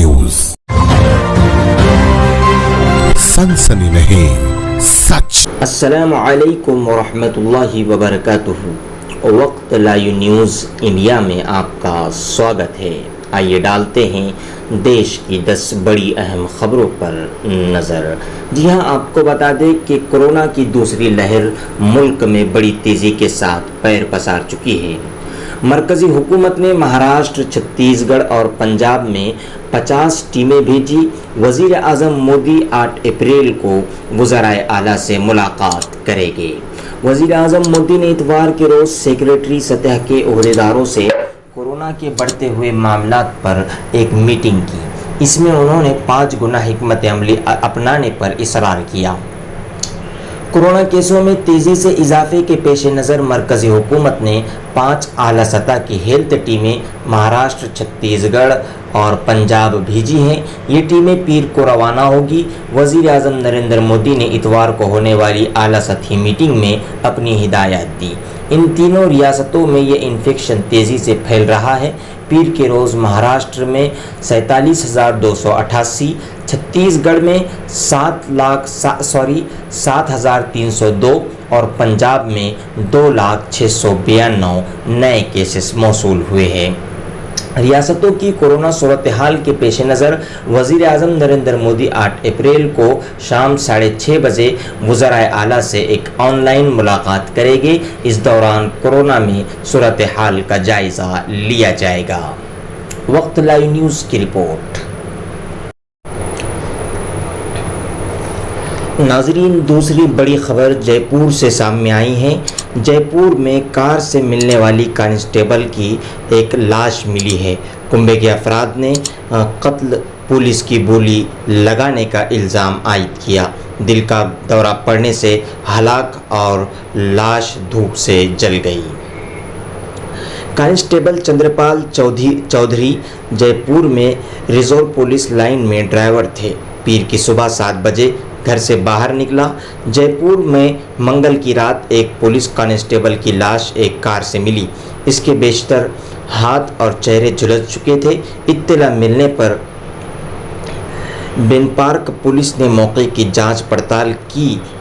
News, सनसनी नहीं सच। अस्सलामु अलैकुम वरहमतुल्लाहि वबरकातुहू। वक्त लाइव न्यूज़ इंडिया में आपका स्वागत है। आइए डालते हैं देश की 10 बड़ी अहम खबरों पर नज़र। जी हां, आपको बता दें कि कोरोना की दूसरी लहर मुल्क में बड़ी तेज़ी के साथ पैर पसार चुकी है। मरकज़ी हुकूमत ने महाराष्ट्र, छत्तीसगढ़ और पंजाब में 50 टीमें भेजी। वज़ीर आज़म मोदी 8 अप्रैल को वज़राए आला से मुलाकात करेंगे। वज़ीर आज़म मोदी ने इतवार के रोज़ सेक्रेटरी सतह के ओहदेदारों से कोरोना के बढ़ते हुए मामलात पर एक मीटिंग की। इसमें उन्होंने 5 गुना हिकमत अमली अपनाने पर इसरार किया। कोरोना केसों में तेज़ी से इजाफे के पेश नज़र मरकज़ी हुकूमत ने 5 आला सतह की हेल्थ टीमें महाराष्ट्र, छत्तीसगढ़ और पंजाब भेजी हैं। ये टीमें पीर को रवाना होगी। वज़ीर आज़म नरेंद्र मोदी ने इतवार को होने वाली आला सतही मीटिंग में अपनी हिदायत दी। इन तीनों रियासतों में ये इन्फेक्शन तेज़ी से फैल रहा है। पीर के रोज़ महाराष्ट्र में 47,288, छत्तीसगढ़ में 7,0302 और पंजाब में 2,06,92 नए केसेस मौसूल हुए हैं। रियासतों की कोरोना सूरत हाल के पेश नज़र वज़ीर आज़म नरेंद्र मोदी 8 अप्रैल को शाम 6:30 बजे वज़राए आला से एक ऑनलाइन मुलाकात करेंगे। इस दौरान कोरोना में सूरत हाल का जायज़ा लिया जाएगा। वक्त लाइव न्यूज़ की रिपोर्ट। नाजरीन, दूसरी बड़ी खबर जयपुर से सामने आई है। जयपुर में कार से मिलने वाली कांस्टेबल की एक लाश मिली है। कुंबे के अफराद ने कत्ल पुलिस की बोली लगाने का इल्ज़ाम आयद किया। दिल का दौरा पड़ने से हलाक और लाश धूप से जल गई। कांस्टेबल चंद्रपाल चौधरी जयपुर में रिजर्व पुलिस लाइन में ड्राइवर थे। पीर की सुबह 7 बजे घर से बाहर निकला। जयपुर में मंगल की रात एक पुलिस कांस्टेबल की लाश एक कार से मिली। इसके बेशतर हाथ और चेहरे झुलस चुके थे। इत्तला मिलने पर बेन पार्क पुलिस ने मौके की जांच पड़ताल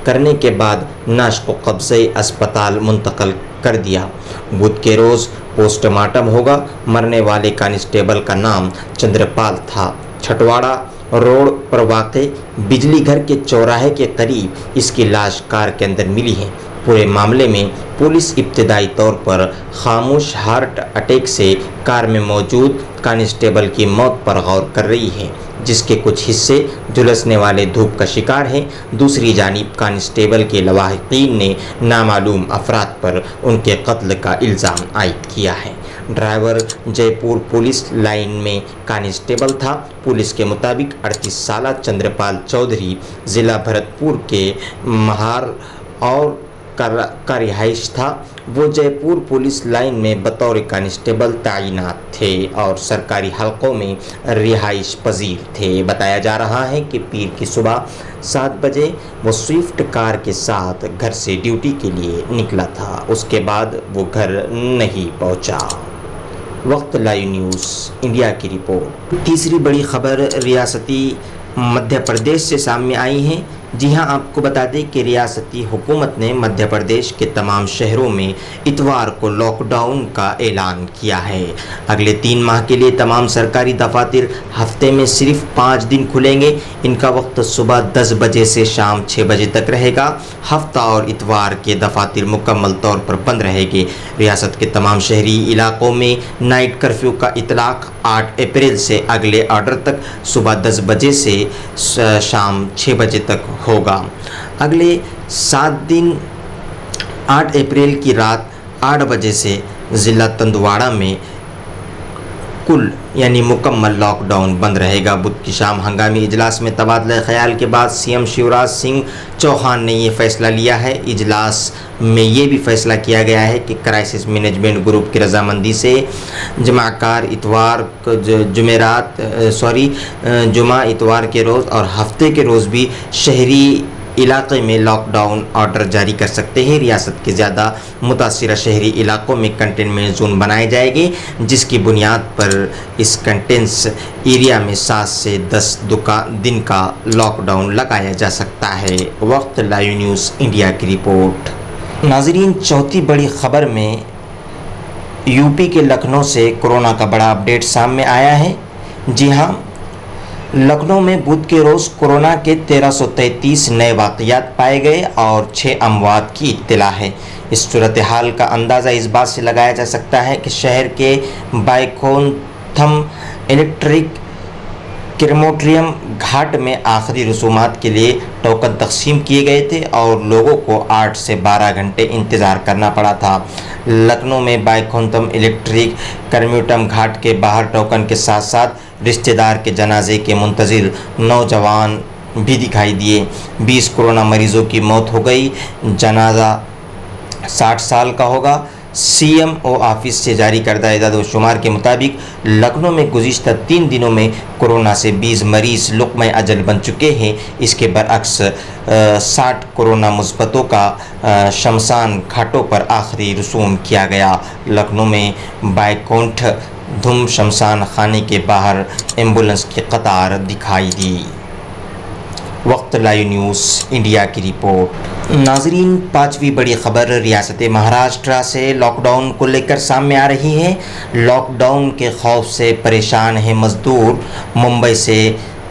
करने के बाद नाश को कब्ज़े अस्पताल मुंतकिल कर दिया। बुध के रोज़ पोस्टमार्टम होगा। मरने वाले कांस्टेबल का नाम चंद्रपाल था। छटवाड़ा रोड पर वाक़े बिजली घर के चौराहे के करीब इसकी लाश कार के अंदर मिली है। पूरे मामले में पुलिस इब्तिदाई तौर पर खामोश हार्ट अटैक से कार में मौजूद कांस्टेबल की मौत पर गौर कर रही है, जिसके कुछ हिस्से झुलसने वाले धूप का शिकार हैं। दूसरी जानिब कांस्टेबल के लवाहिकीन ने नामालूम अफराद पर उनके कत्ल का इल्ज़ाम आयद किया है। ड्राइवर जयपुर पुलिस लाइन में कांस्टेबल था। पुलिस के मुताबिक 38 साला चंद्रपाल चौधरी ज़िला भरतपुर के महार और का रिहाइश था। वो जयपुर पुलिस लाइन में बतौर कांस्टेबल तैनात थे और सरकारी हलकों में रिहाइश पजीर थे। बताया जा रहा है कि पीर की सुबह 7 बजे वो स्विफ्ट कार के साथ घर से ड्यूटी के लिए निकला था। उसके बाद वो घर नहीं पहुंचा। वक्त लाइव न्यूज़ इंडिया की रिपोर्ट। तीसरी बड़ी खबर रियासती मध्य प्रदेश से सामने आई है। जी हां, आपको बता दें कि रियासती हुकूमत ने मध्य प्रदेश के तमाम शहरों में इतवार को लॉकडाउन का ऐलान किया है। अगले 3 माह के लिए तमाम सरकारी दफातर हफ्ते में सिर्फ 5 दिन खुलेंगे। इनका वक्त सुबह 10 बजे से शाम 6 बजे तक रहेगा। हफ्ता और इतवार के दफातर मुकम्मल तौर पर बंद रहेंगे। रियासत के तमाम शहरी इलाकों में नाइट कर्फ्यू का इतलाक 8 अप्रैल से अगले ऑर्डर तक सुबह 10 बजे से शाम 6 बजे तक होगा। अगले 7 दिन 8 अप्रैल की रात 8 बजे से ज़िला तंदवाड़ा में कुल यानी मुकम्मल लॉकडाउन बंद रहेगा। बुध की शाम हंगामी इजलास में तबादला ख्याल के बाद सीएम शिवराज सिंह चौहान ने ये फैसला लिया है। इजलास में ये भी फैसला किया गया है कि क्राइसिस मैनेजमेंट ग्रुप की रजामंदी से जमाकार जुमा इतवार के रोज़ और हफ्ते के रोज़ भी शहरी इलाके में लॉकडाउन ऑर्डर जारी कर सकते हैं। रियासत के ज़्यादा मुतासिर शहरी इलाकों में कंटेनमेंट जोन बनाए जाएंगे, जिसकी बुनियाद पर इस कंटेंस एरिया में 7 से 10 दिन का लॉकडाउन लगाया जा सकता है। वक्त लाइव न्यूज़ इंडिया की रिपोर्ट। नाजरीन, चौथी बड़ी खबर में यूपी के लखनऊ से कोरोना का बड़ा अपडेट सामने आया है। जी हाँ, लखनऊ में बुध के रोज़ कोरोना के 1333 नए वाक़यात पाए गए और 6 अमवात की इत्तला है। इस सूरत हाल का अंदाज़ा इस बात से लगाया जा सकता है कि शहर के बाइकोथम इलेक्ट्रिक क्रेमेटोरियम घाट में आखिरी रसूमात के लिए टोकन तकसीम किए गए थे और लोगों को 8 से 12 घंटे इंतज़ार करना पड़ा था। लखनऊ में बाइकोथम इलेक्ट्रिक क्रेमेटोरियम घाट के बाहर टोकन के साथ साथ रिश्तेदार के जनाजे के मुंतज़िर नौजवान भी दिखाई दिए। 20 कोरोना मरीज़ों की मौत हो गई। जनाजा 60 साल का होगा। CMO ऑफिस से जारी करदा इदाद व शुमार के मुताबिक लखनऊ में गुज़िश्ता 3 दिनों में कोरोना से 20 मरीज़ लुक़्मा अजल बन चुके हैं। इसके बरअक्स 60 कोरोना मुस्बतों का शमशान घाटों पर आखिरी रसूम किया गया। लखनऊ में बाइकोंठ धुम शमशान खाने के बाहर एम्बुलेंस की कतार दिखाई दी। वक्त लाइव न्यूज़ इंडिया की रिपोर्ट। नाजरीन, 5वीं बड़ी खबर रियासत महाराष्ट्र से लॉकडाउन को लेकर सामने आ रही है। लॉकडाउन के खौफ से परेशान है मज़दूर। मुंबई से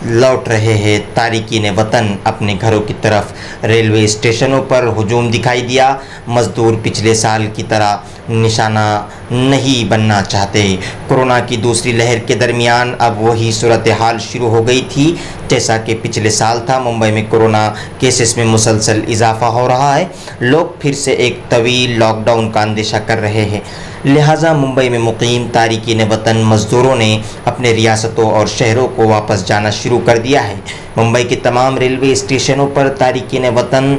लौट रहे हैं तारिकीन वतन अपने घरों की तरफ। रेलवे स्टेशनों पर हुजूम दिखाई दिया। मज़दूर पिछले साल की तरह निशाना नहीं बनना चाहते। कोरोना की दूसरी लहर के दरमियान अब वही सूरत हाल शुरू हो गई थी जैसा कि पिछले साल था। मुंबई में कोरोना केसेस में मुसलसल इजाफा हो रहा है। लोग फिर से एक तवील लॉकडाउन का अंदेशा कर रहे हैं। लिहाजा मुंबई में मुकीम तारिकीन वतन मज़दूरों ने अपने रियासतों और शहरों को वापस जाना शुरू कर दिया है। मुंबई के तमाम रेलवे स्टेशनों पर तारिकीन वतन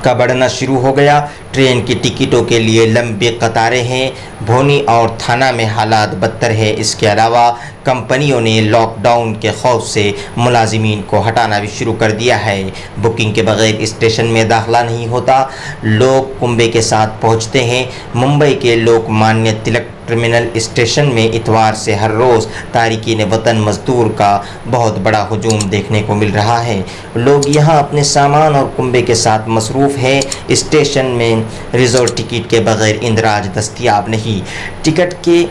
का बढ़ना शुरू हो गया। ट्रेन की टिकटों के लिए लंबी कतारें हैं। भोनी और थाना में हालात बदतर है। इसके अलावा कंपनियों ने लॉकडाउन के खौफ से मुलाजिमीन को हटाना भी शुरू कर दिया है। बुकिंग के बगैर स्टेशन में दाखिला नहीं होता। लोग कुंबे के साथ पहुंचते हैं। मुंबई के लोकमान्य तिलक टर्मिनल स्टेशन में इतवार से हर रोज़ तारिकीन वतन मज़दूर का बहुत बड़ा हुजूम देखने को मिल रहा है। लोग यहां अपने सामान और कुंबे के साथ मसरूफ़ हैं। स्टेशन में रिजर्व टिकट के बगैर इंदराज दस्तयाब नहीं। टिकट के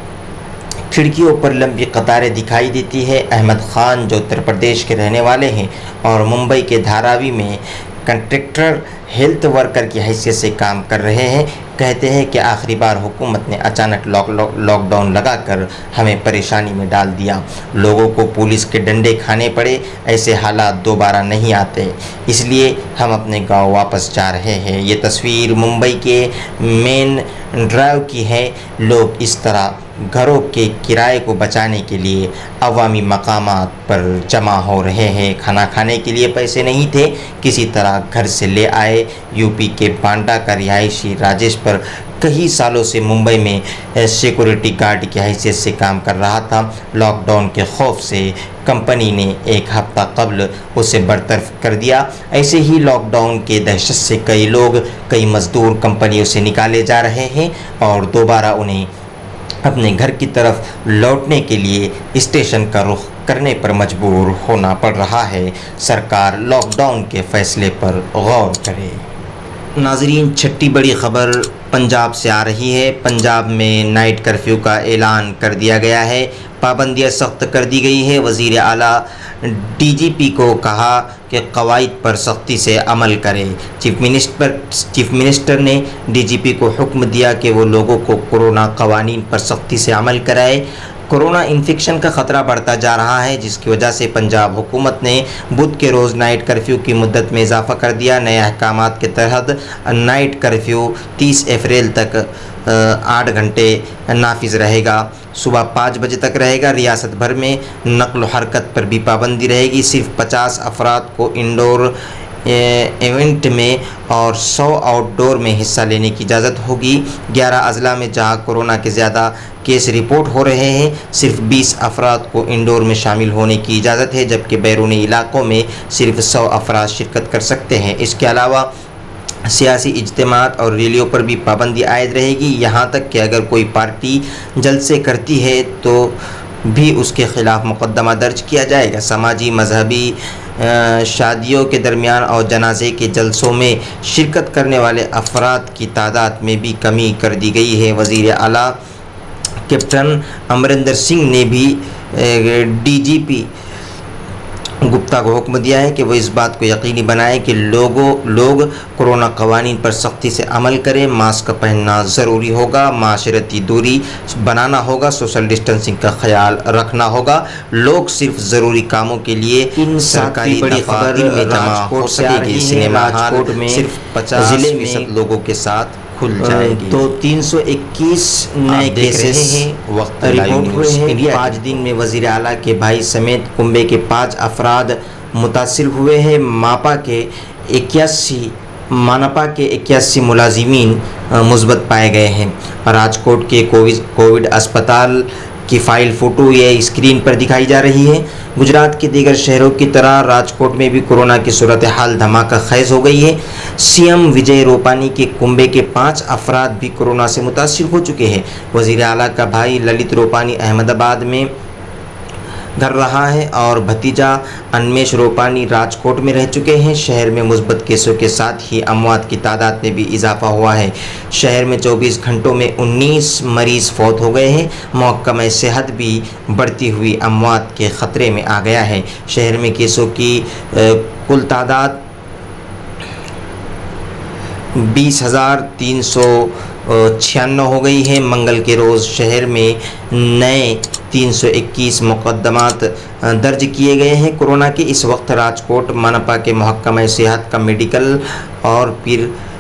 खिड़कियों पर लंबी कतारें दिखाई देती है। अहमद खान जो उत्तर प्रदेश के रहने वाले हैं और मुंबई के धारावी में कंट्रैक्टर हेल्थ वर्कर की हैसियत से काम कर रहे हैं, कहते हैं कि आखिरी बार हुकूमत ने अचानक लॉकडाउन लगाकर हमें परेशानी में डाल दिया। लोगों को पुलिस के डंडे खाने पड़े। ऐसे हालात दोबारा नहीं आते, इसलिए हम अपने गांव वापस जा रहे हैं। ये तस्वीर मुंबई के मेन ड्राइव की है। लोग इस तरह घरों के किराए को बचाने के लिए अवामी मकामात पर जमा हो रहे हैं। खाना खाने के लिए पैसे नहीं थे, किसी तरह घर से ले आए। यूपी के बांडा का रिहायशी राजेश पर कई सालों से मुंबई में सिक्योरिटी गार्ड की हैसियत से काम कर रहा था। लॉकडाउन के खौफ से कंपनी ने 1 हफ्ता कबल उसे बरतरफ कर दिया। ऐसे ही लॉकडाउन के दहशत से कई मज़दूर कंपनियों से निकाले जा रहे हैं और दोबारा उन्हें अपने घर की तरफ लौटने के लिए स्टेशन का रुख करने पर मजबूर होना पड़ रहा है। सरकार लॉकडाउन के फैसले पर गौर करे। नाजरीन, 6ठी बड़ी खबर पंजाब से आ रही है। पंजाब में नाइट कर्फ्यू का ऐलान कर दिया गया है। पाबंदियाँ सख्त कर दी गई है। वज़ीर आला DGP को कहा कि कवायद पर सख्ती से अमल करें। चीफ मिनिस्टर ने DGP को हुक्म दिया कि वो लोगों को कोरोना कवानीन पर सख्ती से अमल कराए। कोरोना इन्फेक्शन का ख़तरा बढ़ता जा रहा है, जिसकी वजह से पंजाब हुकूमत ने बुध के रोज़ नाइट कर्फ्यू की मुद्दत में इजाफ़ा कर दिया। नए अहकामात के तहत नाइट कर्फ्यू 30 अप्रैल तक 8 घंटे नाफिज रहेगा। सुबह 5 बजे तक रहेगा। रियासत भर में नक़्ल हरकत पर भी पाबंदी रहेगी। सिर्फ 50 अफराद को इंडोर इवेंट में और 100 आउटडोर में हिस्सा लेने की इजाज़त होगी। 11 अज़ला में जहां कोरोना के ज़्यादा केस रिपोर्ट हो रहे हैं। सिर्फ 20 अफराद को इंडोर में शामिल होने की इजाज़त है, जबकि बैरूनी इलाकों में सिर्फ 100 अफराद शिरकत कर सकते हैं। इसके अलावा सियासी इज्तिमात और रैलियों पर भी पाबंदी आयद रहेगी। यहाँ तक कि अगर कोई पार्टी जलसे करती है तो भी उसके ख़िलाफ़ मुकदमा दर्ज किया जाएगा। समाजी मजहबी शादियों के दरमियान और जनाजे के जलसों में शिरकत करने वाले अफराद की तादाद में भी कमी कर दी गई है। वज़ीर आला कैप्टन अमरिंदर सिंह ने भी DGP गुप्ता को हुक्म दिया है कि वो इस बात को यकीनी बनाएं कि लोग कोरोना कवानीन पर सख्ती से अमल करें। मास्क पहनना ज़रूरी होगा, माशरती दूरी बनाना होगा, सोशल डिस्टेंसिंग का ख्याल रखना होगा। लोग सिर्फ ज़रूरी कामों के लिए इन सरकारी बड़ी खबर में जमा हो सकेंगे। सिनेमा हॉल में सिर्फ 50% लोगों के साथ खुल जाएगी। तो 321 नए केसेस रिपोर्ट हुए हैं। 5 दिन में वज़ीर आला के भाई समेत कुंबे के 5 अफराद मुतासिर हुए हैं। मानपा के 81 मुलाजिमीन मुस्बत पाए गए हैं। राजकोट के कोविड अस्पताल की फ़ाइल फ़ोटो ये स्क्रीन पर दिखाई जा रही है। गुजरात के दीगर शहरों की तरह राजकोट में भी कोरोना की सूरत हाल धमाका खैज़ हो गई है। CM विजय रूपानी के कुंबे के 5 अफराद भी कोरोना से मुतासिर हो चुके हैं। वज़ीर आला का भाई ललित रूपानी अहमदाबाद में घर रहा है और भतीजा अन्मेश रूपानी राजकोट में रह चुके हैं। शहर में मुस्बत केसों के साथ ही अमवात की तादाद में भी इजाफा हुआ है। शहर में 24 घंटों में 19 मरीज़ फौत हो गए हैं। महकमा सेहत भी बढ़ती हुई अमवात के ख़तरे में आ गया है। शहर में केसों की कुल तादाद 20,396 हो गई है। मंगल के रोज़ शहर में नए 321 मुकदमात दर्ज किए गए हैं। कोरोना के इस वक्त राजकोट मनपा के महकमा सेहत का मेडिकल और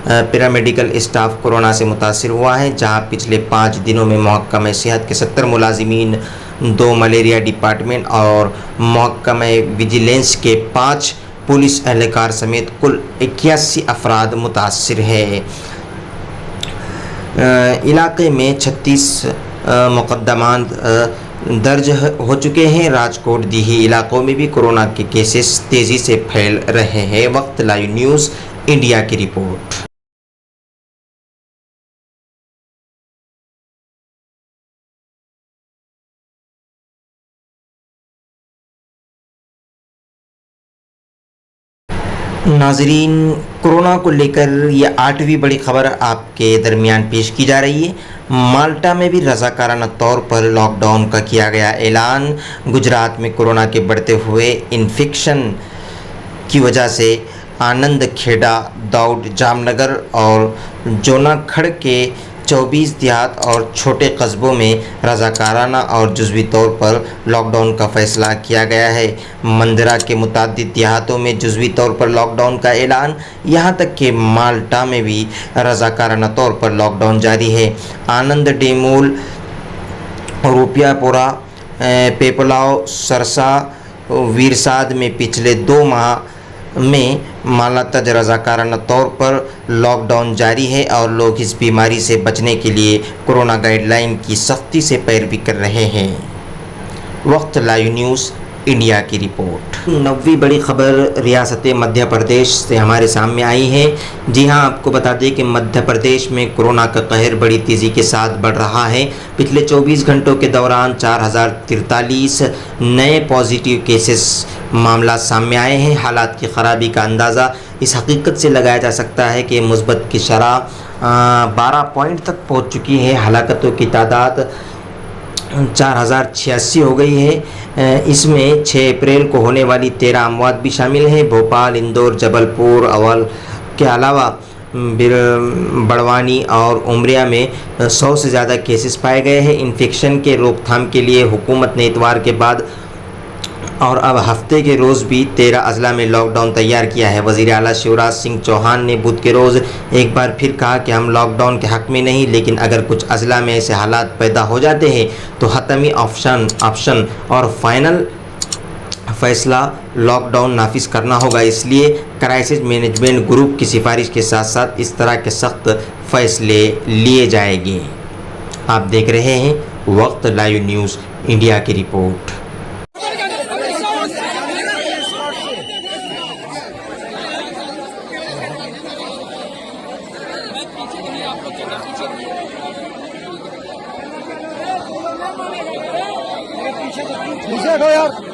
पैरामेडिकल स्टाफ कोरोना से मुतासिर हुआ है, जहां पिछले 5 दिनों में महकमा सेहत के 70 मुलाजिमीन, 2 मलेरिया डिपार्टमेंट और महकमा विजिलेंस के 5 पुलिस एहलकार समेत कुल 81 अफराद मुतासिर है। इलाके में 36 मुकदमात दर्ज हो चुके हैं। राजकोट दीही इलाकों में भी कोरोना के केसेस तेज़ी से फैल रहे हैं। वक्त लाइव न्यूज़ इंडिया की रिपोर्ट। नाजरीन, कोरोना को लेकर ये 8वीं बड़ी खबर आपके दरमियान पेश की जा रही है। माल्टा में भी रज़ाकाराना तौर पर लॉकडाउन का किया गया ऐलान। गुजरात में कोरोना के बढ़ते हुए इन्फेक्शन की वजह से आनंद खेड़ा, दाऊद, जामनगर और जोनाखड़ के 24 देहात और छोटे कस्बों में रज़ाकाराना और जुज़वी तौर पर लॉकडाउन का फ़ैसला किया गया है। मंदरा के मुताद्दिद देहातों में जुज़वी तौर पर लॉकडाउन का ऐलान, यहाँ तक कि माल्टा में भी रज़ाकाराना तौर पर लॉकडाउन जारी है। आनंद डेमोल, रुपयापुरा, पेपलाव, सरसा, वीरसाद में पिछले 2 माह में मालातज रज़ाकाराना तौर पर लॉकडाउन जारी है और लोग इस बीमारी से बचने के लिए कोरोना गाइडलाइन की सख्ती से पैरवी कर रहे हैं। वक्त लाइव न्यूज़ इंडिया की रिपोर्ट। 9वीं बड़ी खबर रियासत मध्य प्रदेश से हमारे सामने आई है। जी हां, आपको बता दें कि मध्य प्रदेश में कोरोना का कहर बड़ी तेज़ी के साथ बढ़ रहा है। पिछले 24 घंटों के दौरान 4043 नए पॉजिटिव केसेस मामला सामने आए हैं। हालात की ख़राबी का अंदाज़ा इस हकीकत से लगाया जा सकता है कि मुस्बत की शरह 12 पॉइंट तक पहुँच चुकी है। हलाकतों की तादाद 4086 हो गई है। इसमें 6 अप्रैल को होने वाली 13 अमवात भी शामिल हैं। भोपाल, इंदौर, जबलपुर, अवल के अलावा बड़वानी और उमरिया में 100 से ज़्यादा केसेस पाए गए हैं। इन्फेक्शन के रोकथाम के लिए हुकूमत ने इतवार के बाद और अब हफ्ते के रोज़ भी 13 अजला में लॉकडाउन तैयार किया है। वज़ीर आला शिवराज सिंह चौहान ने बुध के रोज़ एक बार फिर कहा कि हम लॉकडाउन के हक़ में नहीं, लेकिन अगर कुछ अजला में ऐसे हालात पैदा हो जाते हैं तो हतमी ऑप्शन और फाइनल फ़ैसला लॉकडाउन नाफिज करना होगा। इसलिए क्राइसिस मैनेजमेंट ग्रुप की सिफारिश के साथ साथ इस तरह के सख्त फ़ैसले लिए जाएंगे। आप देख रहे हैं वक्त लाइव न्यूज़ इंडिया की रिपोर्ट। पीछे हटो यार।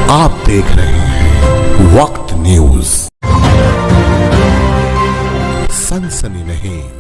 आप देख रहे हैं वक्त न्यूज। सनसनी नहीं